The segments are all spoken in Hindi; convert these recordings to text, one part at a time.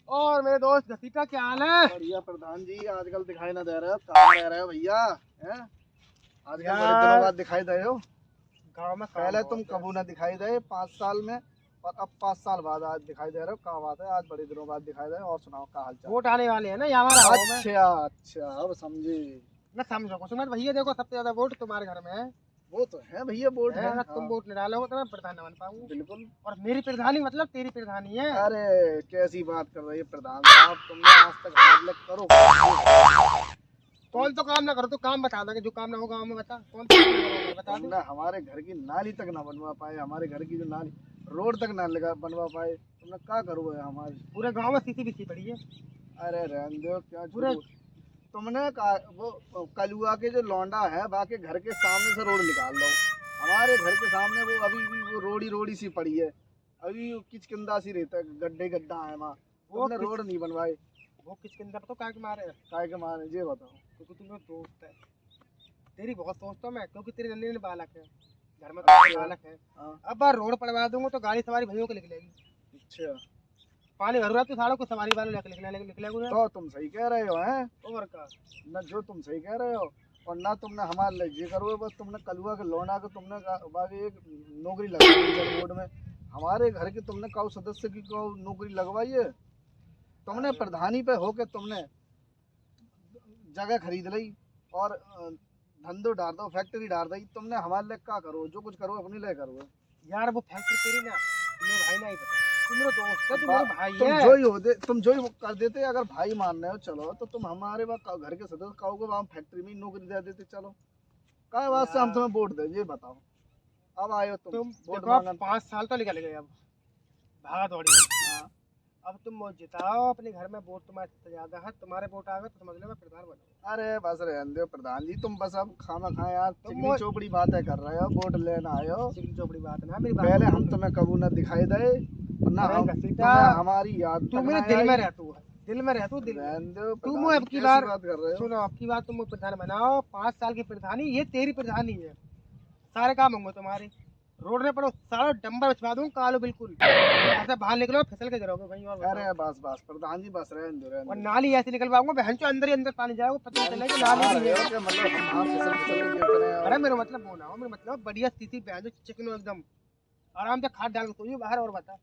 और मेरे दोस्त घसीटा क्या हाल है? बढ़िया प्रधान जी, आजकल दिखाई ना दे रहे हो, कहाँ रह रहे हो भैया? हैं? आजकल बड़े दिनों बाद दिखाई दे हो। गाँव में पहले तुम कबू ना दिखाई दे 5 साल में, और अब 5 साल बाद आज दिखाई दे रहे हो। क्या बात है, आज बड़े दिनों बाद दिखाई दे। और सुनाओ, क्या हाल चाल? वोट आने वाले हैं ना यहाँ हमारा गाँव में। अच्छा अच्छा, अब समझे। मैं समझो कुछ मत भैया, देखो सबसे ज्यादा वोट तुम्हारे घर में है। वो तो है भैया, वोट है। अगर तुम हाँ, वोट नहीं डालोगे तो मैं प्रधान न बन पाऊंगा। बिल्कुल। और मेरी प्रधानी मतलब तेरी प्रधानी है। अरे कैसी बात कर रही है प्रधान साहब, तुमने आज तक हमारे लिए करो। कौन तो काम ना करो तो काम बता दो, कि जो काम ना हो गाँव में बता कौन सा काम ना करो, बता दो। तुमने हमारे घर की नाली तक ना बनवा पाए, हमारे घर की जो नाली रोड तक ना लगा बनवा पाए। तुमने क्या करो है हमारे? पूरे गाँव में सीसी बिछी पड़ी है। अरे रहने दो, क्या पूरे तुमने वो कलुआ के जो लौंडा है बाकी घर के सामने से रोड निकाल दो। हमारे घर के सामने वो अभी भी वो रोड़ी सी पड़ी है, अभी वो किचकिंदा सी रहता है, गड्ढे गड्ढा है वहाँ। तुमने रोड नहीं बनवाए। वो किसके अंदर तो क्या के मारे है? काय के मारे ये बताओ। क्योंकि तुम मेरा दोस्त है, तेरी बहुत सोचता हूँ मैं, क्योंकि तेरे नन्हे नन्हे बालक है, घर में तो बालक है। हाँ, अब बार रोड पड़वा दूंगा तो गाड़ी सवारी भैया को निकलेगी। अच्छा पानी भर रहा तो सालों को सवारी वाले निकलेगा। तो तुम सही कह रहे हो हैं और का ना, जो तुम सही कह रहे हो। और ना तुमने हमारे लिए ये करो, बस तुमने कलुआ के लौंडा के तुमने बाकी एक नौकरी लगवाई जल बोर्ड में। हमारे घर के तुमने काउ सदस्य की काउ नौकरी लगवाई है। तुमने प्रधानी पे होके तुमने जगह खरीद ली और धंधो डाल दो, फैक्ट्री डाल दी। तुमने हमारे लिए क्या करो? जो कुछ करो अपने लिए करो। यार वो फैक्ट्री तेरी ना, मेरे भाई ना ही पता, तू मेरा दोस्त है, तू मेरा भाई तुम है। जो ही हो दे, तुम जो ही कर देते। अगर भाई मान रहे हो चलो, तो तुम हमारे घर के सदस्य काउ को वहाँ फैक्ट्री में ही नौकरी दे देते। चलो, काय बात से हम तुम्हें वोट दें, ये बताओ। अब आए हो तुम वोट देखो मांगन। 5 साल तो निकल गए, अब भागा दौड़ी। हाँ, अब तुम वोट जिताओ अपने घर में, वोट तुम्हारे सबसे ज्यादा है, तुम्हारे वोट आ गए तो समझ लो मैं प्रधान बनूंगा। अरे बस रहने दो प्रधान जी, तुम बस अब खाना खाए यार, तुम चिकनी चोपड़ी बातें कर रहे हो, वोट लेना आए हो। चिकनी चौपड़ी बात ना, मेरी बात पहले सुन। हम तुम्हें कबू न दिखाई दे, ना अरे हम घसीटा, तुम्हें हमारी याद तू तक मेरे ना दिल में आई। रह, तू दिल में रह, तू दिल में। रहने दो तू प्रधान मुझे जी, अब की कैसी बार बात कर रहे हो? सुनो, अब की बार तुम मुझे प्रधान बनाओ, 5 साल की प्रधानी ये तेरी प्रधानी है। सारे काम होंगे तुम्हारे। रोड में पड़ो सारा डंबर बिछवा दूं कालो, बिल्कुल ऐसे बाहर निकलो फिसल के गिरोगे कहीं और। अरे बस बस प्रधान जी, बस रहने दो, रहने और दो। नाली ऐसे निकलवाऊंगा बहन चो, अंदर ही अंदर पानी जाएगा, पता नहीं चलेगा नाली भी रहे है। हो कि मतलब हम वहाँ फिसल फिसल के गिरते रहे अरे और मेरा मतलब वो ना हो, मेरा मतलब बढ़िया स्थिति पे है, जो चिकनो एकदम आराम से खाद डाल के सोइए बाहर। और बता,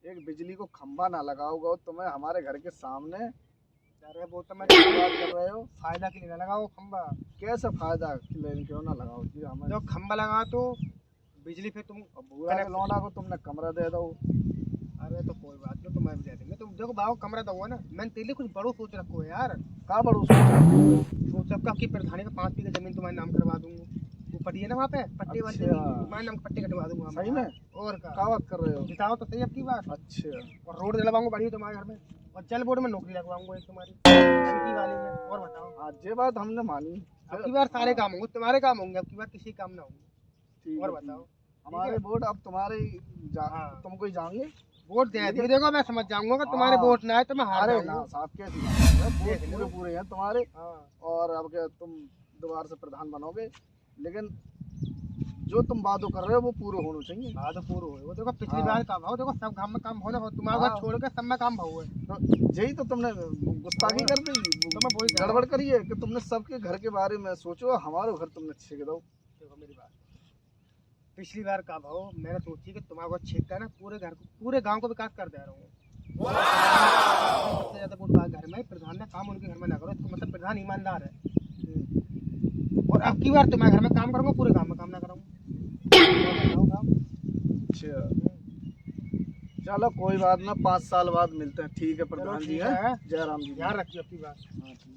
एक बिजली को खंभा ना लगाओगे तुम्हें हमारे घर के सामने। अरे वो तो मैं क्या बात कर रहे हो? फायदा के लिए ना लगाओ खंबा। कैसे फायदा लेकिन क्यों ना लगाओ जी हमें? जो खंबा लगा तो बिजली पे तुम और बुआ के लौंडा को तुमने कमरा दे दो। अरे तो कोई बात नहीं, तुम्हें भी दे देंगे। तुम देखो बाबू कमरा दूंगा ना, मैंने तेरे लिए कुछ बड़ो सोच रखो है यार। का बड़ो सोचा? सोच रखा कि प्रधानी का 5 बीघा जमीन तुम्हारे नाम करवा दूंगा। वो पट्टी है ना वहाँ पे, पट्टी वाली अच्छा। जमीन तुम्हारे नाम पट्टी कटवा दूंगा सही में? और क्या का बात कर रहे हो? जिताओ तो सही अब की बार। अच्छा और रोड दिलवाऊंगा बढ़िया तुम्हारे घर में, और जल बोर्ड में नौकरी लगवाऊंगा एक तुम्हारी टंकी वाली में। और बताओ, आज ये बात हमने मानी। अब की बार सारे काम होंगे तुम्हारे, काम होंगे अब की बार, किसी काम ना होंगे। ठीक और है, बताओ, ठीक। हमारे वोट अब तुम्हारे हाँ तुमको ही जाएंगे। वोट दे दिए, देखो मैं समझ जाऊंगा कि तुम्हारे हाँ। वोट ना आए तो मैं हार अरे ना जाऊंगा। साहब, कैसी बात है, देख वोट लो। पूरे पूरे हैं तुम्हारे। हाँ और अब क्या तुम दोबारा से प्रधान बनोगे, लेकिन जो तुम वादो कर रहे हो वो पूरे होने चाहिए। हाँ तो पूरा हो, वो देखो पिछली हाँ। बार का भाव देखो, सब काम में काम हो ना हो, तुम्हारे हाँ। घर छोड़ के सब में काम भाव है। तो यही तो तुमने गुस्ताखी कर दी, तो मैं वही कह रहा गड़बड़ हूँ। करी है कि तुमने सबके घर के बारे में सोचो, हमारे घर तुमने छेक दो। देखो मेरी बात, पिछली बार का भाव मैंने सोची कि तुम्हारा घर छेकता है ना, पूरे घर को पूरे गांव को विकास कर दे रहा हूँ। सबसे ज्यादा वोट घर में प्रधान ने काम उनके घर में ना करो, इसका मतलब प्रधान ईमानदार है। और अब की बार तुम्हारे घर में काम करूंगा, पूरे गांव में काम ना करूंगा। अच्छा चलो कोई बात ना, 5 साल बाद मिलते हैं। ठीक है प्रधान जी, है जयराम जी, ध्यान रखिए अब की बार। हाँ ठीक।